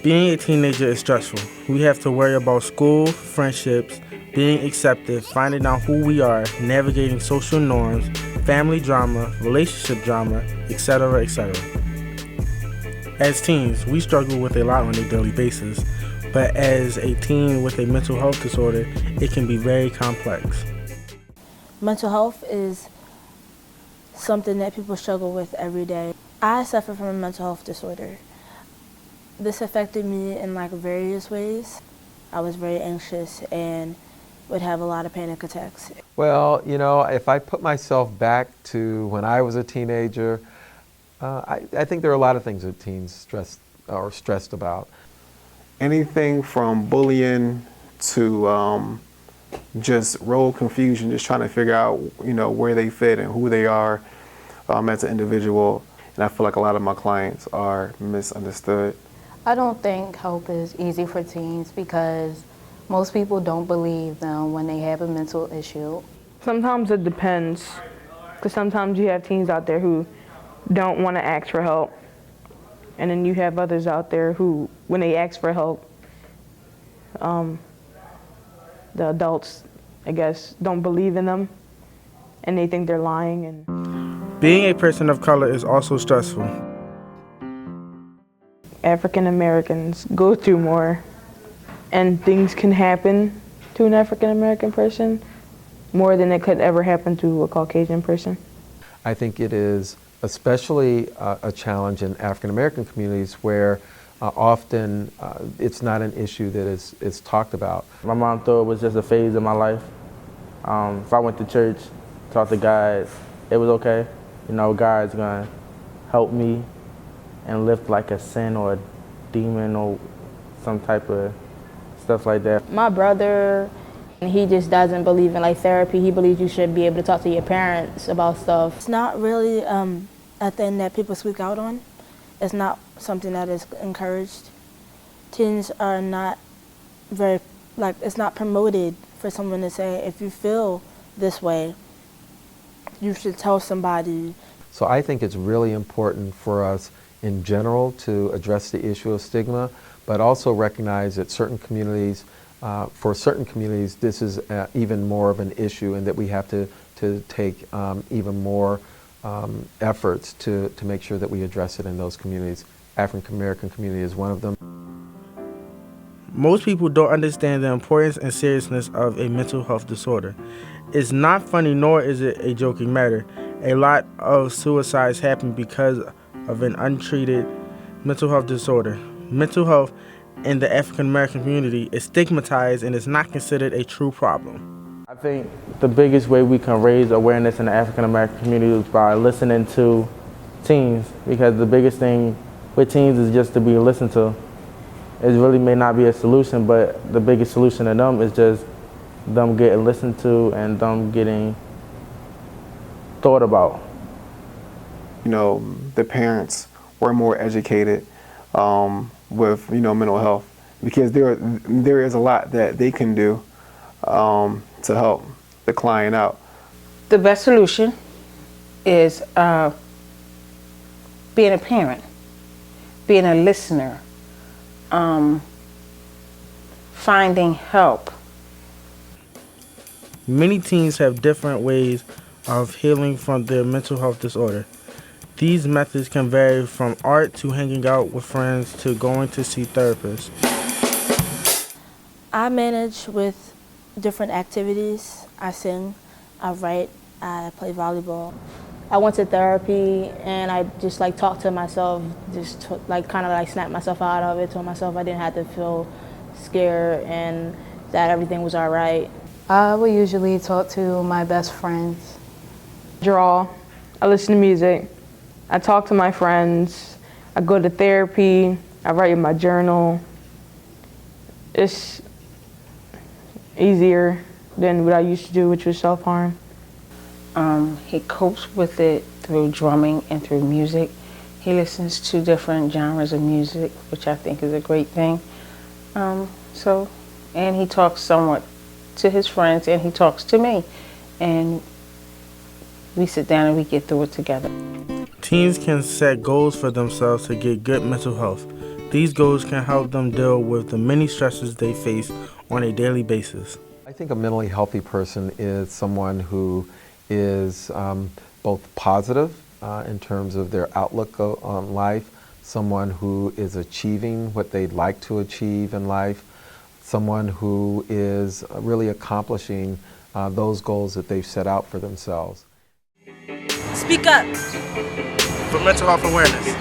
Being a teenager is stressful. We have to worry about school, friendships, being accepted, finding out who we are, navigating social norms, family drama, relationship drama, etc., etc. As teens, we struggle with a lot on a daily basis, but as a teen with a mental health disorder, it can be very complex. Mental health is something that people struggle with every day. I suffer from a mental health disorder. This affected me in various ways. I was very anxious and would have a lot of panic attacks. Well, if I put myself back to when I was a teenager, I think there are a lot of things that teens stressed about. Anything from bullying to just role confusion, just trying to figure out, where they fit and who they are as an individual. And I feel like a lot of my clients are misunderstood. I don't think help is easy for teens because most people don't believe them when they have a mental issue. Sometimes it depends, because sometimes you have teens out there who don't want to ask for help, and then you have others out there who, when they ask for help, the adults, I guess, don't believe in them, and they think they're lying. And being a person of color is also stressful. African Americans go through more, and things can happen to an African American person more than it could ever happen to a Caucasian person. I think it is especially a challenge in African American communities where often it's not an issue that is talked about. My mom thought it was just a phase in my life. If I went to church, talked to God, it was okay. God's gonna help me and lift like a sin or a demon or some type of stuff like that. My brother, he just doesn't believe in therapy. He believes you should be able to talk to your parents about stuff. It's not really a thing that people speak out on. It's not something that is encouraged. Teens are not very, it's not promoted for someone to say, if you feel this way, you should tell somebody. So I think it's really important for us in general to address the issue of stigma, but also recognize that certain communities, for certain communities, this is even more of an issue, and that we have to take even more efforts to make sure that we address it in those communities. African American community is one of them. Most people don't understand the importance and seriousness of a mental health disorder. It's not funny, nor is it a joking matter. A lot of suicides happen because of an untreated mental health disorder. Mental health in the African American community is stigmatized and is not considered a true problem. I think the biggest way we can raise awareness in the African American community is by listening to teens, because the biggest thing with teens is just to be listened to. It really may not be a solution, but the biggest solution to them is just them getting listened to and them getting thought about. The parents were more educated with mental health, because there is a lot that they can do to help the client out. The best solution is being a parent, being a listener, finding help. Many teens have different ways of healing from their mental health disorder. These methods can vary from art to hanging out with friends to going to see therapists. I manage with different activities. I sing, I write, I play volleyball. I went to therapy and I just talked to myself, just snapped myself out of it, told myself I didn't have to feel scared and that everything was all right. I would usually talk to my best friends. Draw, I listen to music, I talk to my friends, I go to therapy, I write in my journal. It's easier than what I used to do, which was self-harm. He copes with it through drumming and through music. He listens to different genres of music, which I think is a great thing. And he talks somewhat to his friends, and he talks to me. And we sit down and we get through it together. Teens can set goals for themselves to get good mental health. These goals can help them deal with the many stresses they face on a daily basis. I think a mentally healthy person is someone who is both positive in terms of their outlook on life, someone who is achieving what they'd like to achieve in life, someone who is really accomplishing those goals that they've set out for themselves. Speak up For mental health awareness.